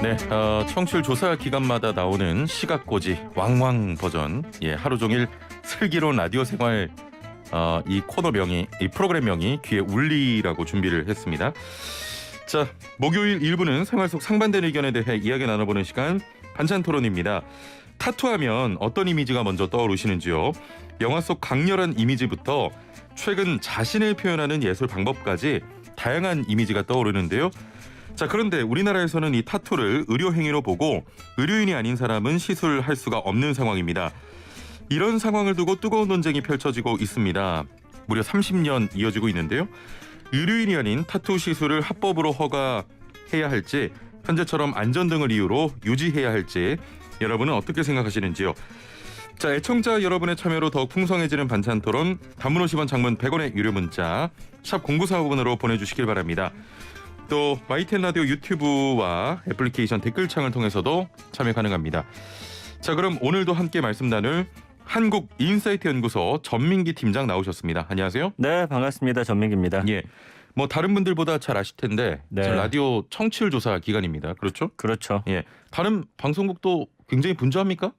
네, 청취율 조사 기간마다 나오는 시각고지 왕왕 버전. 예, 하루 종일 슬기로운 라디오 생활 이 코너 명이, 이 프로그램 명이 귀에 울리라고 준비를 했습니다. 자, 목요일 1부는 생활 속 상반된 의견에 대해 이야기 나눠보는 시간 반찬 토론입니다. 타투하면 어떤 이미지가 먼저 떠오르시는지요? 영화 속 강렬한 이미지부터 최근 자신을 표현하는 예술 방법까지 다양한 이미지가 떠오르는데요. 자, 그런데 우리나라에서는 이 타투를 의료 행위로 보고 의료인이 아닌 사람은 시술할 수가 없는 상황입니다. 이런 상황을 두고 뜨거운 논쟁이 펼쳐지고 있습니다. 무려 30년 이어지고 있는데요. 의료인이 아닌 타투 시술을 합법으로 허가해야 할지, 현재처럼 안전 등을 이유로 유지해야 할지 여러분은 어떻게 생각하시는지요? 자, 애청자 여러분의 참여로 더욱 풍성해지는 반찬 토론, 단문 50원, 장문 100원의 유료 문자 샵 0945번으로 보내주시길 바랍니다. 또 YTN 라디오 유튜브와 애플리케이션 댓글창을 통해서도 참여 가능합니다. 자, 그럼 오늘도 함께 말씀 나눌 한국인사이트 연구소 전민기 팀장 나오셨습니다. 안녕하세요. 네, 반갑습니다. 전민기입니다. 예, 뭐 다른 분들보다 잘 아실 텐데 네. 지금 라디오 청취율 조사 기간입니다. 그렇죠? 그렇죠. 예, 다른 방송국도 굉장히 분주합니까?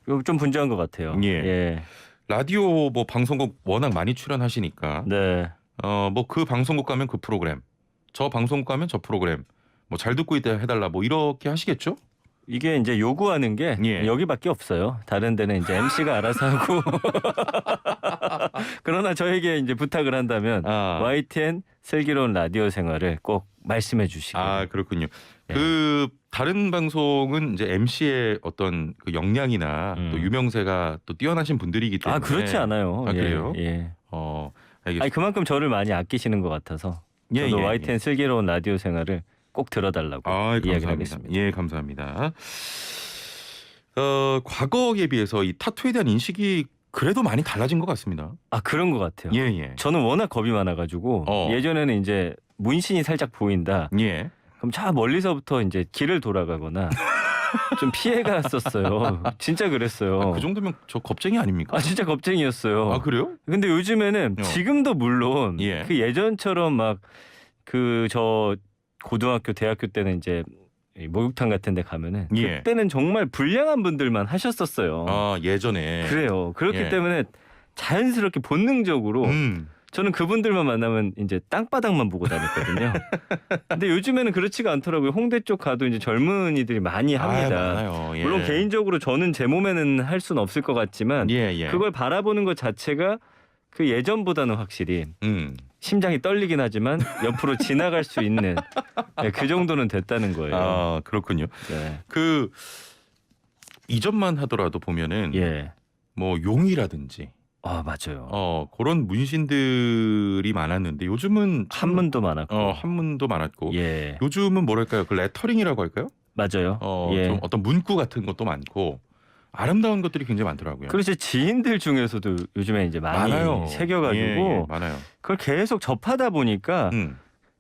이거 좀 분주한 것 같아요. 예. 라디오 뭐 방송국 워낙 많이 출연하시니까 네. 뭐 그 방송국 가면 그 프로그램, 저 방송국 가면 저 프로그램, 뭐 잘 듣고 있다 해달라 뭐 이렇게 하시겠죠? 이게 이제 요구하는 게 예. 여기밖에 없어요. 다른 데는 이제 MC가 알아서 하고. 그러나 저에게 이제 부탁을 한다면 YTN 슬기로운 라디오 생활을 꼭 말씀해 주시고. 아, 그렇군요. 예. 그 다른 방송은 이제 MC의 어떤 그 역량이나 또 유명세가 또 뛰어나신 분들이기 때문에. 아, 그렇지 않아요. 아, 그래요? 예. 알겠습니다. 아니, 그만큼 저를 많이 아끼시는 것 같아서 저도 YTN 슬기로운 라디오 생활을 꼭 들어달라고 이야기를 하겠습니다. 예, 감사합니다. 과거에 비해서 이 타투에 대한 인식이 그래도 많이 달라진 것 같습니다. 아, 그런 것 같아요. 예. 저는 워낙 겁이 많아가지고 예전에는 이제 문신이 살짝 보인다. 예. 그럼 저 멀리서부터 이제 길을 돌아가거나 좀 피해갔었어요. 진짜 그랬어요. 아, 그 정도면 저 겁쟁이 아닙니까? 아, 진짜 겁쟁이였어요. 아, 그래요? 근데 요즘에는 지금도 물론 그 예전처럼 막 그 저 고등학교, 대학교 때는 이제 목욕탕 같은 데 가면은 그때는 정말 불량한 분들만 하셨었어요. 아, 예전에. 그래요. 그렇기 때문에 자연스럽게 본능적으로 저는 그분들만 만나면 이제 땅바닥만 보고 다녔거든요. 근데 요즘에는 그렇지가 않더라고요. 홍대 쪽 가도 이제 젊은이들이 많이 합니다. 많아요. 예. 물론 개인적으로 저는 제 몸에는 할 수는 없을 것 같지만 그걸 바라보는 것 자체가 그 예전보다는 확실히 심장이 떨리긴 하지만 옆으로 지나갈 수 있는 그 정도는 됐다는 거예요. 아, 그렇군요. 네. 그 이전만 하더라도 보면은 뭐 용이라든지 맞아요. 그런 문신들이 많았는데 요즘은 한문도 많았고 한문도 많았고 요즘은 뭐랄까요? 그 레터링이라고 할까요? 맞아요. 좀 어떤 문구 같은 것도 많고 아름다운 것들이 굉장히 많더라고요. 그래서 지인들 중에서도 요즘에 이제 많이 많아요. 새겨가지고 많아요. 그걸 계속 접하다 보니까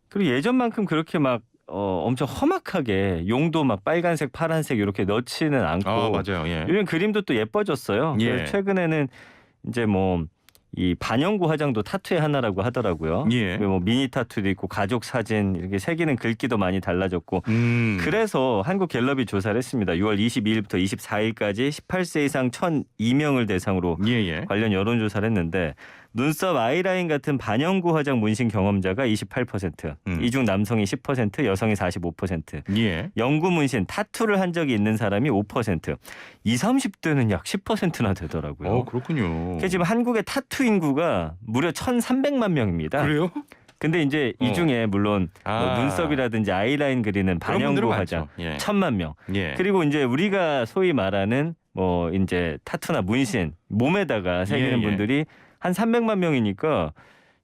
그리고 예전만큼 그렇게 막 엄청 험악하게 용도 막 빨간색, 파란색 이렇게 넣지는 않고 맞아요. 요즘 그림도 또 예뻐졌어요. 그래서 최근에는 이제 뭐 이 반영구 화장도 타투의 하나라고 하더라고요. 뭐 미니 타투도 있고 가족 사진 이렇게 새기는 글귀도 많이 달라졌고 그래서 한국갤럽이 조사를 했습니다. 6월 22일부터 24일까지 18세 이상 1,002명을 대상으로 관련 여론조사를 했는데 눈썹, 아이라인 같은 반영구 화장 문신 경험자가 28%, 이 중 남성이 10%, 여성이 45%, 영구 문신, 타투를 한 적이 있는 사람이 5%, 20, 30대는 약 10%나 되더라고요. 그렇군요. 그래서 지금 한국의 타투 인구가 무려 1,300만 명입니다. 그래요? 근데 이제 이 중에 물론 뭐 눈썹이라든지 아이라인 그리는 반영구 화장 1,000만 명. 그리고 이제 우리가 소위 말하는 뭐 이제 타투나 문신 몸에다가 새기는 분들이 한 300만 명이니까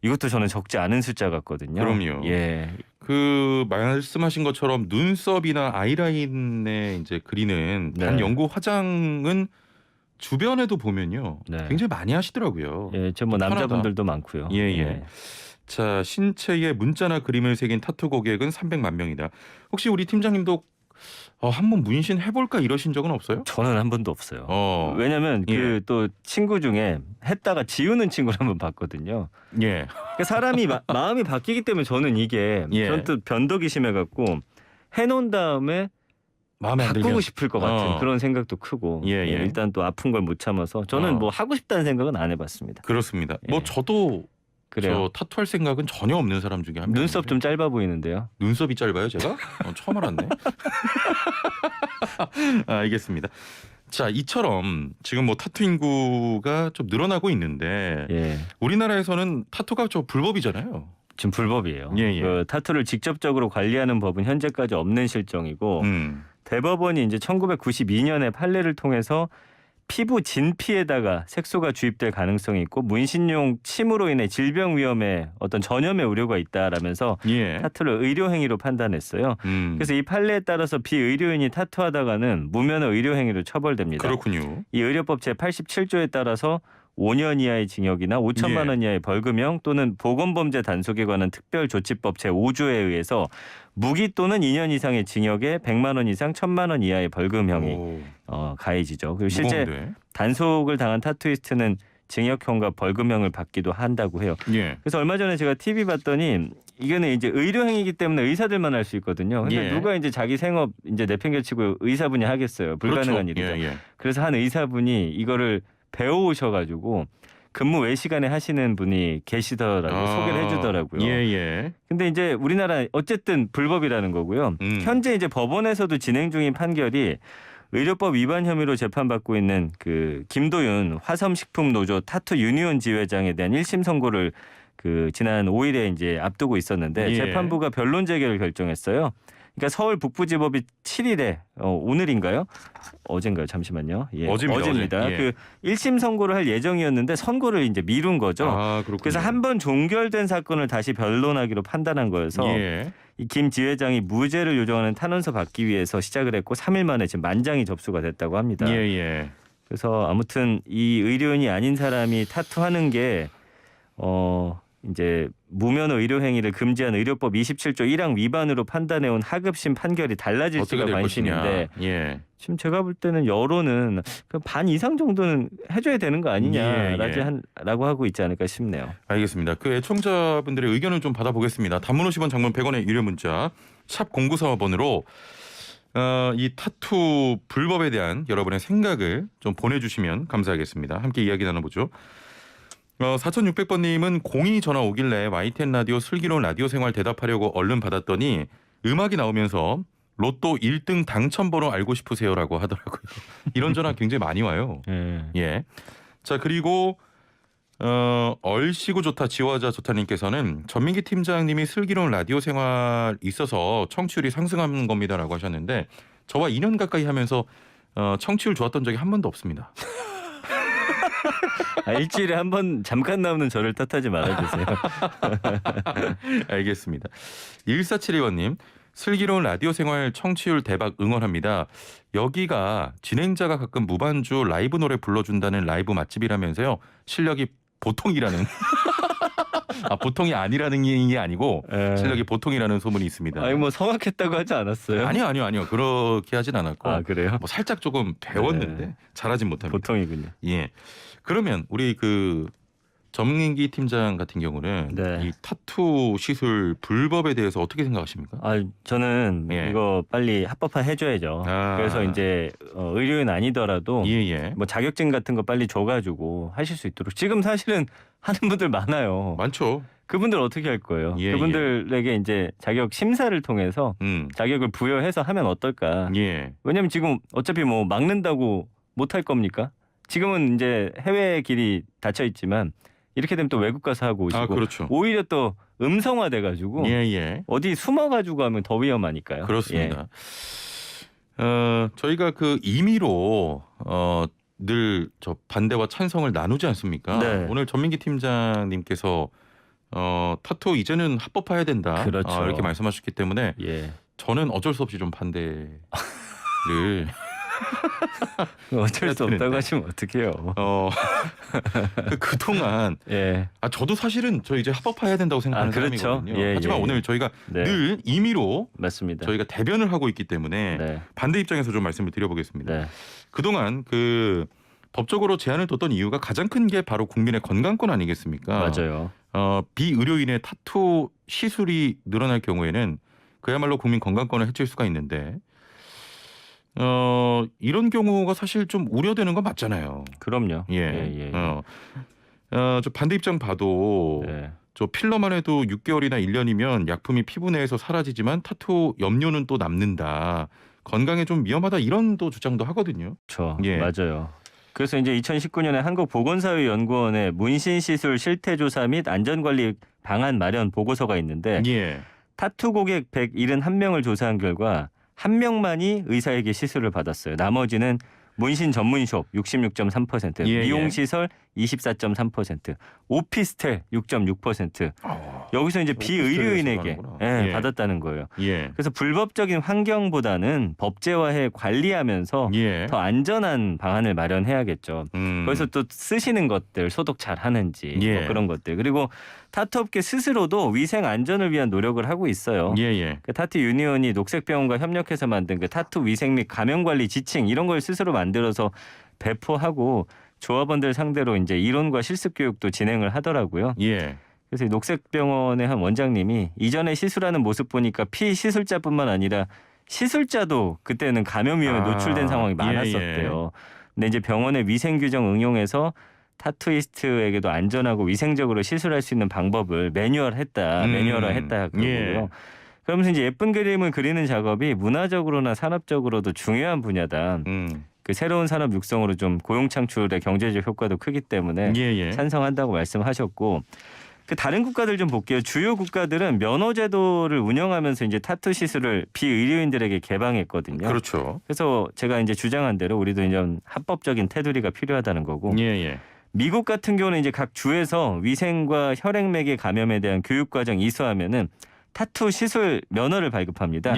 이것도 저는 적지 않은 숫자 같거든요. 그럼요. 그 말씀하신 것처럼 눈썹이나 아이라인에 이제 그리는 반영구 화장은 주변에도 보면요, 굉장히 많이 하시더라고요. 저 뭐 남자분들도 많고요. 자, 신체에 문자나 그림을 새긴 타투 고객은 300만 명이다. 혹시 우리 팀장님도 한번 문신 해볼까 이러신 적은 없어요? 저는 한 번도 없어요. 왜냐면 예. 그 또 친구 중에 했다가 지우는 친구를 한번 봤거든요. 예. 그러니까 사람이 마음이 바뀌기 때문에 저는 이게 예. 저는 또 변덕이 심해갖고 해놓은 다음에 마음에 안 바꾸고 들면 싶을 것 같은 그런 생각도 크고 예. 일단 또 아픈 걸 못 참아서 저는 뭐 하고 싶다는 생각은 안 해봤습니다. 그렇습니다. 예. 뭐 저도 그래요. 저 타투할 생각은 전혀 없는 사람 중에 한 명. 눈썹 좀 짧아 보이는데요. 눈썹이 짧아요, 제가? 처음 알았네. 알겠습니다. 자, 이처럼 지금 뭐 타투 인구가 좀 늘어나고 있는데 예. 우리나라에서는 타투가 저 불법이잖아요. 지금 불법이에요. 예. 그 타투를 직접적으로 관리하는 법은 현재까지 없는 실정이고 대법원이 이제 1992년에 판례를 통해서 피부 진피에다가 색소가 주입될 가능성이 있고 문신용 침으로 인해 질병 위험에 어떤 전염의 우려가 있다라면서 타투를 의료 행위로 판단했어요. 그래서 이 판례에 따라서 비의료인이 타투하다가는 무면허 의료 행위로 처벌됩니다. 그렇군요. 이 의료법 제87조에 따라서 5년 이하의 징역이나 5천만 원 이하의 벌금형 또는 보건범죄 단속에 관한 특별조치법 제5조에 의해서 무기 또는 2년 이상의 징역에 100만 원 이상 1,000만 원 이하의 벌금형이 가해지죠. 그리고 실제 무거운데. 단속을 당한 타투이스트는 징역형과 벌금형을 받기도 한다고 해요. 그래서 얼마 전에 제가 TV 봤더니 이거는 이제 의료행위이기 때문에 의사들만 할 수 있거든요. 근데 누가 이제 자기 생업 이제 내팽개치고 의사분이 하겠어요. 불가능한 일이죠. 그래서 한 의사분이 이거를 배워오셔가지고 근무 외 시간에 하시는 분이 계시더라고요. 소개를 해주더라고요. 근데 이제 우리나라 어쨌든 불법이라는 거고요. 현재 이제 법원에서도 진행 중인 판결이 의료법 위반 혐의로 재판받고 있는 그 김도윤 화섬식품노조 타투 유니온 지회장에 대한 1심 선고를 그 지난 5일에 이제 앞두고 있었는데 재판부가 변론 재개를 결정했어요. 그러니까 서울 북부지법이 7일에 오늘인가요? 어젠가요? 잠시만요. 어제입니다. 어제. 그 1심 선고를 할 예정이었는데 선고를 이제 미룬 거죠. 그래서 한 번 종결된 사건을 다시 변론하기로 판단한 거여서 이 김 지회장이 무죄를 요청하는 탄원서 받기 위해서 시작을 했고 3일 만에 지금 만장이 접수가 됐다고 합니다. 그래서 아무튼 이 의료인이 아닌 사람이 타투하는 게 이제 무면허 의료 행위를 금지한 의료법 27조 1항 위반으로 판단해온 하급심 판결이 달라질지가 관심인데 지금 제가 볼 때는 여론은 반 이상 정도는 해줘야 되는 거 아니냐라고 하고 있지 않을까 싶네요. 알겠습니다. 그 애청자분들의 의견을 좀 받아보겠습니다. 단문 50원, 장문 100원의 유료 문자 샵 0945번으로 이 타투 불법에 대한 여러분의 생각을 좀 보내주시면 감사하겠습니다. 함께 이야기 나눠보죠. 4600번님은 02 전화 오길래 YTN 라디오 슬기로운 라디오 생활 대답하려고 얼른 받았더니 음악이 나오면서 로또 1등 당첨번호 알고 싶으세요라고 하더라고요. 이런 전화 굉장히 많이 와요. 자, 그리고 얼씨구 좋다 지화자 좋다님께서는 전민기 팀장님이 슬기로운 라디오 생활 있어서 청취율이 상승한 겁니다라고 하셨는데 저와 2년 가까이 하면서 청취율 좋았던 적이 한 번도 없습니다. 일주일에 한 번 잠깐 나오는 저를 탓하지 말아주세요. 알겠습니다. 1472번님 슬기로운 라디오 생활 청취율 대박 응원합니다. 여기가 진행자가 가끔 무반주 라이브 노래 불러준다는 라이브 맛집이라면서요. 실력이 보통이라는 보통이 아니라는 게 아니고 실력이 보통이라는 소문이 있습니다. 아니 뭐 성악했다고 하지 않았어요? 아니요. 그렇게 하진 않았고. 그래요? 뭐 살짝 조금 배웠는데 잘하진 못합니다. 보통이군요. 그러면 우리 그 전민기 팀장 같은 경우는 이 타투 시술 불법에 대해서 어떻게 생각하십니까? 저는 이거 빨리 합법화 해줘야죠. 그래서 이제 의료인 아니더라도 뭐 자격증 같은 거 빨리 줘가지고 하실 수 있도록 지금 사실은 하는 분들 많아요. 많죠. 그분들 어떻게 할 거예요? 그분들에게 이제 자격 심사를 통해서 자격을 부여해서 하면 어떨까? 왜냐면 지금 어차피 뭐 막는다고 못 할 겁니까? 지금은 이제 해외 길이 닫혀 있지만 이렇게 되면 또 외국 가서 하고 오시고 그렇죠. 오히려 또 음성화돼가지고 어디 숨어가지고 하면 더 위험하니까요. 그렇습니다. 저희가 그 임의로 늘 저 반대와 찬성을 나누지 않습니까? 오늘 전민기 팀장님께서 타투 이제는 합법화해야 된다. 그렇죠. 이렇게 말씀하셨기 때문에 저는 어쩔 수 없이 좀 반대를 어쩔 수 없다고 하시면 어떡해요. 그동안 예. 저도 사실은 저 이제 합법화해야 된다고 생각하는 그렇죠. 사람이거든요. 예, 하지만 예. 오늘 저희가 네. 늘 임의로 맞습니다. 저희가 대변을 하고 있기 때문에 네. 반대 입장에서 좀 말씀을 드려보겠습니다. 네. 그동안 그 법적으로 제한을 뒀던 이유가 가장 큰 게 바로 국민의 건강권 아니겠습니까? 맞아요. 비의료인의 타투 시술이 늘어날 경우에는 그야말로 국민 건강권을 해칠 수가 있는데 이런 경우가 사실 좀 우려되는 건 맞잖아요. 그럼요. 예. 저 반대 입장 봐도 네. 저 필러만 해도 6개월이나 1년이면 약품이 피부 내에서 사라지지만 타투 염료는 또 남는다. 건강에 좀 위험하다 이런 또 주장도 하거든요. 그렇죠. 예. 맞아요. 그래서 이제 2019년에 한국보건사회연구원의 문신시술 실태조사 및 안전관리 방안 마련 보고서가 있는데 예. 타투 고객 171명을 조사한 결과 1명만이 의사에게 시술을 받았어요. 나머지는 문신 전문숍 66.3%, 예, 미용시설 24.3%, 오피스텔 6.6%. 여기서 이제 비의료인에게 예. 받았다는 거예요. 예. 그래서 불법적인 환경보다는 법제화해 관리하면서 예. 더 안전한 방안을 마련해야겠죠. 거기서 또 쓰시는 것들 소독 잘 하는지 예. 뭐 그런 것들. 그리고 타투업계 스스로도 위생 안전을 위한 노력을 하고 있어요. 예. 그 타투 유니온이 녹색병원과 협력해서 만든 그 타투 위생 및 감염 관리 지침 이런 걸 스스로 만들어서 배포하고 조합원들 상대로 이제 이론과 실습 교육도 진행을 하더라고요. 예. 그래서 이 녹색병원의 한 원장님이 이전에 시술하는 모습 보니까 피시술자뿐만 아니라 시술자도 그때는 감염 위험에 노출된 상황이 많았었대요. 근데 이제 병원의 위생 규정 응용해서 타투이스트에게도 안전하고 위생적으로 시술할 수 있는 방법을 매뉴얼화했다 그러고요. 그러면서 이제 예쁜 그림을 그리는 작업이 문화적으로나 산업적으로도 중요한 분야다. 그 새로운 산업 육성으로 좀 고용 창출의 경제적 효과도 크기 때문에 찬성한다고 말씀하셨고, 그 다른 국가들 좀 볼게요. 주요 국가들은 면허 제도를 운영하면서 이제 타투 시술을 비의료인들에게 개방했거든요. 그렇죠. 그래서 제가 이제 주장한 대로 우리도 이제 합법적인 테두리가 필요하다는 거고. 미국 같은 경우는 이제 각 주에서 위생과 혈액맥의 감염에 대한 교육 과정 이수하면은 타투 시술 면허를 발급합니다.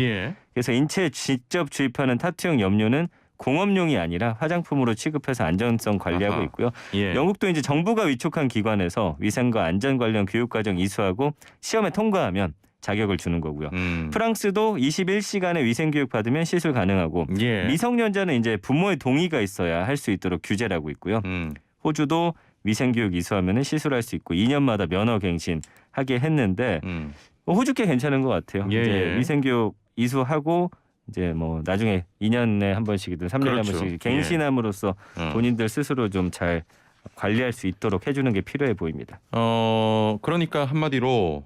그래서 인체에 직접 주입하는 타투용 염료는 공업용이 아니라 화장품으로 취급해서 안전성 관리하고 있고요. 영국도 이제 정부가 위촉한 기관에서 위생과 안전 관련 교육 과정 이수하고 시험에 통과하면 자격을 주는 거고요. 프랑스도 21시간의 위생 교육 받으면 시술 가능하고 미성년자는 이제 부모의 동의가 있어야 할 수 있도록 규제를 하고 있고요. 호주도 위생 교육 이수하면 시술할 수 있고 2년마다 면허 갱신하게 했는데 호주께 괜찮은 것 같아요. 이제 위생 교육 이수하고 이제 뭐 나중에 2년에 한 번씩이든 3년에 한 번씩 갱신함으로써 본인들 스스로 좀 잘 관리할 수 있도록 해주는 게 필요해 보입니다. 그러니까 한마디로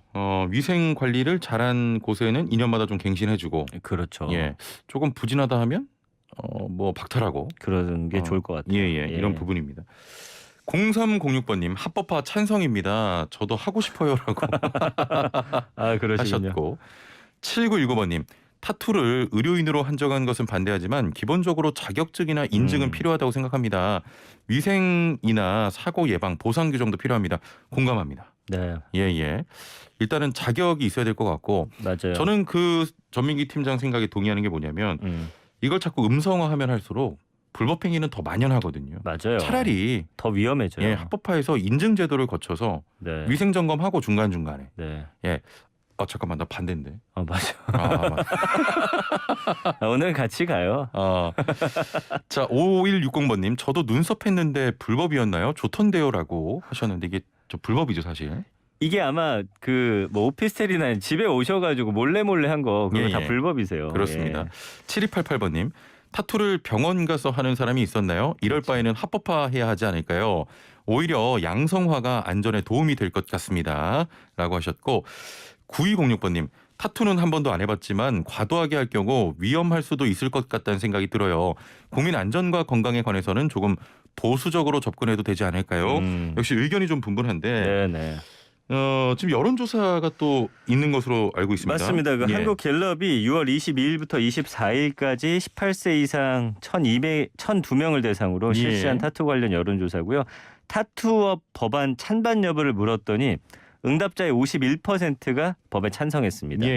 위생 관리를 잘한 곳에는 2년마다 좀 갱신해주고, 그렇죠. 조금 부진하다 하면 뭐 박탈하고 그러는 게 좋을 것 같아요. 이런 부분입니다. 0306번님 합법화 찬성입니다. 저도 하고 싶어요라고 하셨고, 7919번님 타투를 의료인으로 한정한 것은 반대하지만 기본적으로 자격증이나 인증은 필요하다고 생각합니다. 위생이나 사고 예방, 보상 규정도 필요합니다. 공감합니다. 네. 일단은 자격이 있어야 될 것 같고, 맞아요. 저는 그 전민기 팀장 생각에 동의하는 게 뭐냐면 이걸 자꾸 음성화하면 할수록 불법 행위는 더 만연하거든요. 맞아요. 차라리 더 위험해져요. 합법화해서 인증 제도를 거쳐서 위생 점검하고 중간중간에 잠깐만 나 반대인데. 맞아. 맞아. 오늘 같이 가요. 자 5160번님 저도 눈썹 했는데 불법이었나요? 좋던데요라고 하셨는데 이게 저 불법이죠 사실. 이게 아마 그 뭐 오피스텔이나 집에 오셔가지고 몰래 한 거 그거 다 불법이세요. 그렇습니다. 7288번님 타투를 병원 가서 하는 사람이 있었나요? 이럴 바에는 합법화해야 하지 않을까요? 오히려 양성화가 안전에 도움이 될 것 같습니다. 라고 하셨고 9206번님 타투는 한 번도 안 해봤지만 과도하게 할 경우 위험할 수도 있을 것 같다는 생각이 들어요. 국민 안전과 건강에 관해서는 조금 보수적으로 접근해도 되지 않을까요? 역시 의견이 좀 분분한데 지금 여론조사가 또 있는 것으로 알고 있습니다. 맞습니다. 그 한국갤럽이 6월 22일부터 24일까지 18세 이상 1,202명을 대상으로 실시한 타투 관련 여론조사고요. 타투업 법안 찬반 여부를 물었더니 응답자의 51%가 법에 찬성했습니다.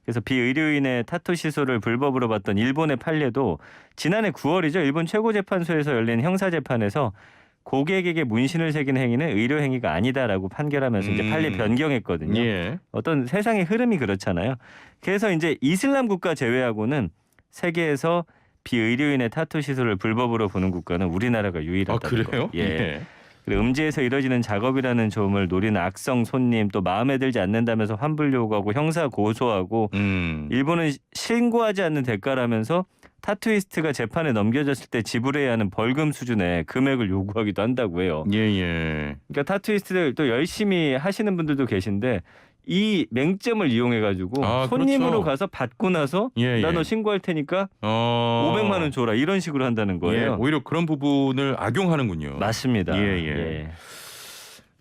그래서 비의료인의 타투 시술을 불법으로 봤던 일본의 판례도 지난해 9월이죠. 일본 최고재판소에서 열린 형사재판에서 고객에게 문신을 새기는 행위는 의료 행위가 아니다라고 판결하면서 이제 판례 변경했거든요. 예. 어떤 세상의 흐름이 그렇잖아요. 그래서 이제 이슬람 국가 제외하고는 세계에서 비의료인의 타투 시술을 불법으로 보는 국가는 우리나라가 유일하다는 그래요? 거. 예. 그리고 음지에서 이뤄지는 작업이라는 조음을 노리는 악성 손님 또 마음에 들지 않는다면서 환불 요구하고 형사 고소하고 일본은 신고하지 않는 대가라면서 타투이스트가 재판에 넘겨졌을 때 지불해야 하는 벌금 수준의 금액을 요구하기도 한다고 해요. 예. 그러니까 타투이스트들 또 열심히 하시는 분들도 계신데 이 맹점을 이용해가지고 손님으로 그렇죠. 가서 받고 나서 나 너 신고할 테니까 500만 원 줘라 이런 식으로 한다는 거예요. 오히려 그런 부분을 악용하는군요. 맞습니다. 예.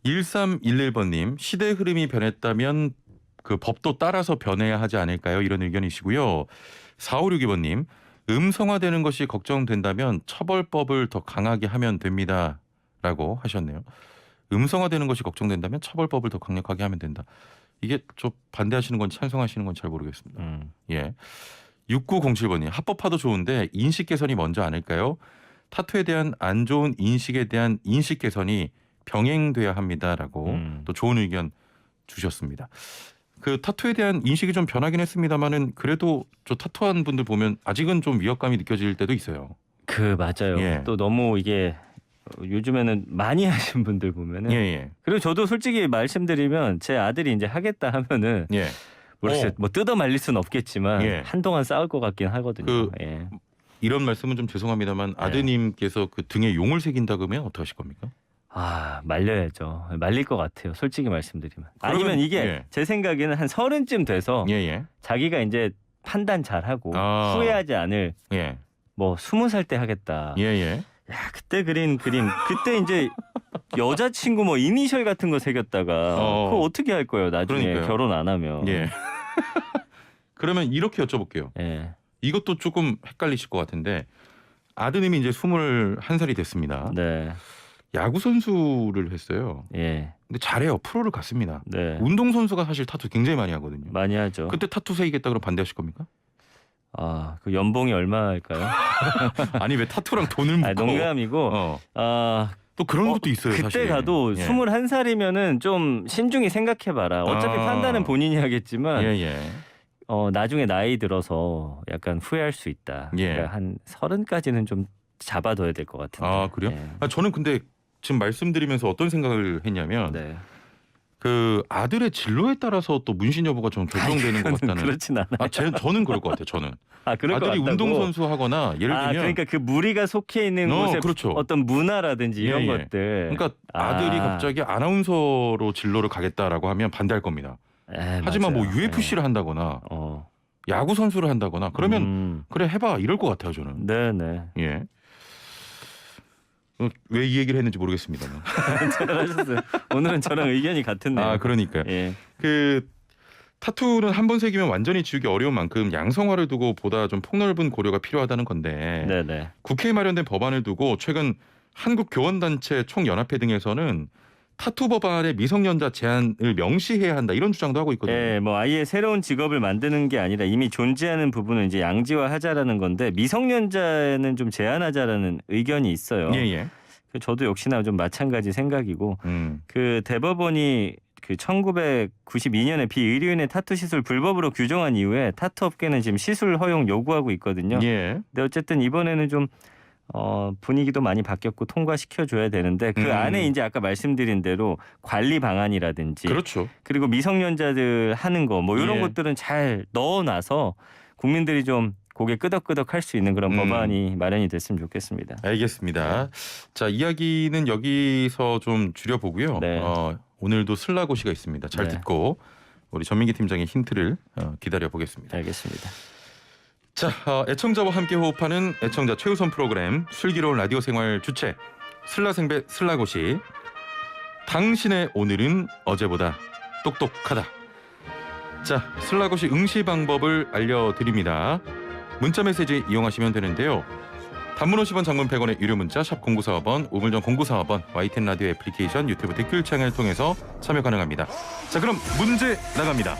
1311번님 시대 흐름이 변했다면 그 법도 따라서 변해야 하지 않을까요? 이런 의견이시고요. 4562번님 음성화되는 것이 걱정된다면 처벌법을 더 강하게 하면 됩니다라고 하셨네요. 음성화되는 것이 걱정된다면 처벌법을 더 강력하게 하면 된다. 이게 좀 반대하시는 건지 찬성하시는 건지 잘 모르겠습니다. 예. 6907번님 합법화도 좋은데 인식 개선이 먼저 아닐까요? 타투에 대한 안 좋은 인식에 대한 인식 개선이 병행돼야 합니다라고 또 좋은 의견 주셨습니다. 그 타투에 대한 인식이 좀 변하긴 했습니다만은 그래도 저 타투한 분들 보면 아직은 좀 위협감이 느껴질 때도 있어요. 맞아요. 예. 또 너무 이게 요즘에는 많이 하신 분들 보면은 그리고 저도 솔직히 말씀드리면 제 아들이 이제 하겠다 하면은 모르겠어요. 뭐 뜯어 말릴 수는 없겠지만 한동안 싸울 것 같긴 하거든요. 이런 말씀은 좀 죄송합니다만 아드님께서 그 등에 용을 새긴다 그러면 어떻게 하실 겁니까? 말려야죠. 말릴 것 같아요. 솔직히 말씀드리면. 아니면 이게 제 생각에는 한 30쯤 돼서 자기가 이제 판단 잘하고 후회하지 않을 뭐 20살 때 하겠다. 야, 그때 그린 그림 그때 이제 여자친구 뭐 이니셜 같은 거 새겼다가 그거 어떻게 할 거예요 나중에 그러니까요. 결혼 안 하면. 그러면 이렇게 여쭤볼게요. 이것도 조금 헷갈리실 것 같은데 아드님이 이제 21살이 됐습니다. 야구 선수를 했어요. 근데 잘해요. 프로를 갔습니다. 운동 선수가 사실 타투 굉장히 많이 하거든요. 많이 하죠. 그때 타투 새기겠다 그러면 반대하실 겁니까? 그 연봉이 얼마일까요? 아니 왜 타투랑 돈을 묶어? 농담이고. 또 그런 것도 있어요. 그때 사실. 가도 21살이면은 좀 신중히 생각해봐라. 어차피 판단은 본인이 하겠지만 나중에 나이 들어서 약간 후회할 수 있다. 그러니까 한 30까지는 좀 잡아둬야 될 것 같은데. 그래요? 저는 근데 지금 말씀드리면서 어떤 생각을 했냐면 그 아들의 진로에 따라서 또 문신 여부가 좀 결정되는 것 같다는. 그렇진 않아요. 저는 그럴 것 같아요. 저는. 그럴 것 아들이 같다고? 운동선수 하거나 예를 들면 그러니까 그 무리가 속해 있는 곳에 어떤 문화라든지 이런 것들. 그러니까 아들이 갑자기 아나운서로 진로를 가겠다라고 하면 반대할 겁니다. 하지만 맞아요. 뭐 UFC를 한다거나 야구 선수를 한다거나 그러면 그래 해봐 이럴 것 같아요. 저는. 네네. 왜 이 얘기를 했는지 모르겠습니다만. 잘하셨어요. 오늘은 저랑 의견이 같은데요. 그러니까요. 그 타투는 한 번 새기면 완전히 지우기 어려운 만큼 양성화를 두고 보다 좀 폭넓은 고려가 필요하다는 건데 국회에 마련된 법안을 두고 최근 한국교원단체 총연합회 등에서는 타투 법안의 미성년자 제한을 명시해야 한다 이런 주장도 하고 있거든요. 뭐 아예 새로운 직업을 만드는 게 아니라 이미 존재하는 부분을 이제 양지화하자라는 건데 미성년자는 좀 제한하자라는 의견이 있어요. 저도 역시나 좀 마찬가지 생각이고 그 대법원이 그 1992년에 비의료인의 타투 시술 불법으로 규정한 이후에 타투 업계는 지금 시술 허용 요구하고 있거든요. 근데 어쨌든 이번에는 좀 분위기도 많이 바뀌었고 통과시켜줘야 되는데 그 안에 이제 아까 말씀드린 대로 관리 방안이라든지 그리고 미성년자들 하는 거 뭐 이런 것들은 잘 넣어놔서 국민들이 좀 고개 끄덕끄덕 할 수 있는 그런 법안이 마련이 됐으면 좋겠습니다. 알겠습니다. 자, 이야기는 여기서 좀 줄여보고요. 오늘도 슬라고시가 있습니다. 잘 듣고 우리 전민기 팀장의 힌트를 기다려보겠습니다. 알겠습니다. 자, 애청자와 함께 호흡하는 애청자 최우선 프로그램 슬기로운 라디오 생활 주체 슬라생배 슬라고시. 당신의 오늘은 어제보다 똑똑하다. 자, 슬라고시 응시 방법을 알려드립니다. 문자메시지 이용하시면 되는데요. 단문 50원, 장문 100원의 유료 문자 샵 0945번, 우물정 0945번, YTN 라디오 애플리케이션, 유튜브 댓글창을 통해서 참여 가능합니다. 자, 그럼 문제 나갑니다.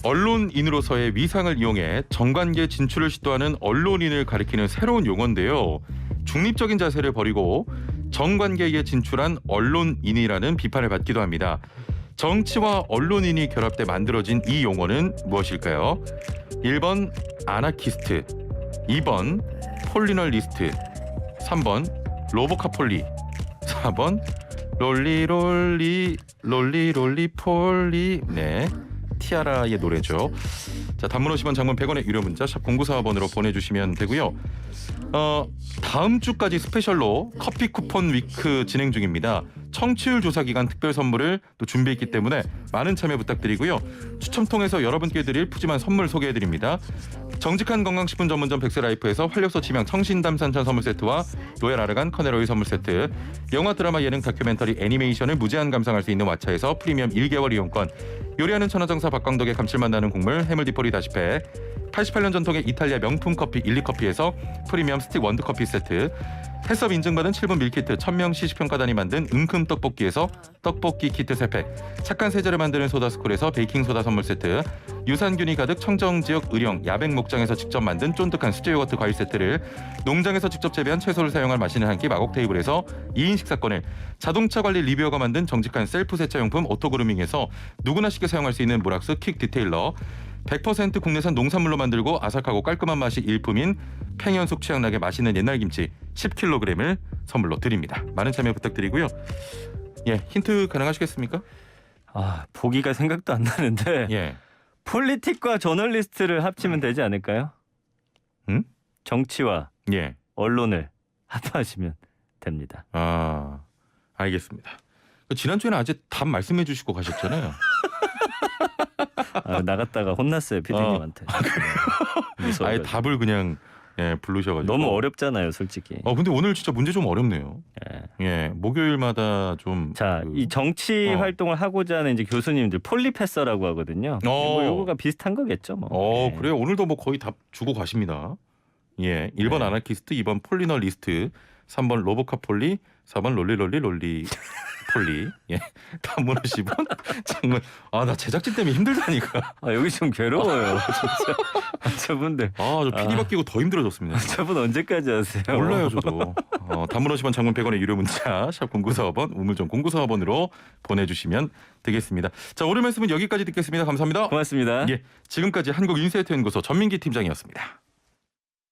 언론인으로서의 위상을 이용해 정관계 진출을 시도하는 언론인을 가리키는 새로운 용어인데요. 중립적인 자세를 버리고 정관계에 진출한 언론인이라는 비판을 받기도 합니다. 정치와 언론인이 결합돼 만들어진 이 용어는 무엇일까요? 1번 아나키스트, 2번 폴리널리스트, 3번 로보카폴리, 4번 롤리 폴리. 네, 티아라의 노래죠. 자, 단문 50원, 장문 100원의 유료 문자 샵 0945번으로 보내주시면 되고요. 다음 주까지 스페셜로 커피 쿠폰 위크 진행 중입니다. 청취율 조사 기간 특별 선물을 또 준비했기 때문에 많은 참여 부탁드리고요. 추첨 통해서 여러분께 드릴 푸짐한 선물 소개해드립니다. 정직한 건강식품 전문점 백세라이프에서 활력소 치명 청신담산천 선물 세트와 로얄 아르간 커넬오일 선물 세트, 영화 드라마 예능 다큐멘터리 애니메이션을 무제한 감상할 수 있는 왓챠에서 프리미엄 1개월 이용권, 요리하는 천하장사 박광덕의 감칠맛 나는 국물 해물디포리 다시패, 88년 전통의 이탈리아 명품 커피 일리커피에서 프리미엄 스틱 원두커피 세트, 해썹 인증받은 7분 밀키트 1000명 시식평가단이 만든 은큼 떡볶이에서 떡볶이 키트 3팩, 착한 세제를 만드는 소다스쿨에서 베이킹소다 선물 세트, 유산균이 가득 청정지역 의령 야백 목장에서 직접 만든 쫀득한 수제 요거트 과일 세트를, 농장에서 직접 재배한 채소를 사용할 맛있는 한 끼 마곡 테이블에서 2인 식사권을, 자동차 관리 리뷰어가 만든 정직한 셀프 세차용품 오토그루밍에서 누구나 쉽게 사용할 수 있는 무락스 킥 디테일러, 100% 국내산 농산물로 만들고 아삭하고 깔끔한 맛이 일품인 팽현숙 취향나게 맛있는 옛날 김치 10kg을 선물로 드립니다. 많은 참여 부탁드리고요. 예, 힌트 가능하시겠습니까? 보기가 생각도 안 나는데. 예. 폴리틱과 저널리스트를 합치면 되지 않을까요? 정치와 예. 언론을 합하시면 됩니다. 알겠습니다. 지난주에는 아직 답 말씀해 주시고 가셨잖아요. 나갔다가 혼났어요, 피디님한테. 아예 답을 그냥 부르셔가지고. 너무 어렵잖아요, 솔직히. 근데 오늘 진짜 문제 좀 어렵네요. 예, 목요일마다 좀. 자, 이 정치 활동을 하고자 하는 이제 교수님들 폴리패서라고 하거든요. 뭐 요거가 비슷한 거겠죠, 뭐. 그래요. 오늘도 뭐 거의 답 주고 가십니다. 예, 1번 아나키스트, 2번 폴리널리스트, 3번 로보카폴리, 4번 롤리 폴리. 예, 단문 10원, 장문. 나 제작진 때문에 힘들다니까. 여기 좀 괴로워요, 진짜. 저분들. 저 PD 바뀌고 더 힘들어졌습니다. 저분 언제까지 하세요? 몰라요, 저도. 단문 50원, 장문 100원의 유료 문자 샵 0945번, 우물정 0945번으로 보내주시면 되겠습니다. 자, 오늘 말씀은 여기까지 듣겠습니다. 감사합니다. 고맙습니다. 예, 지금까지 한국인사이트연구소 전민기 팀장이었습니다.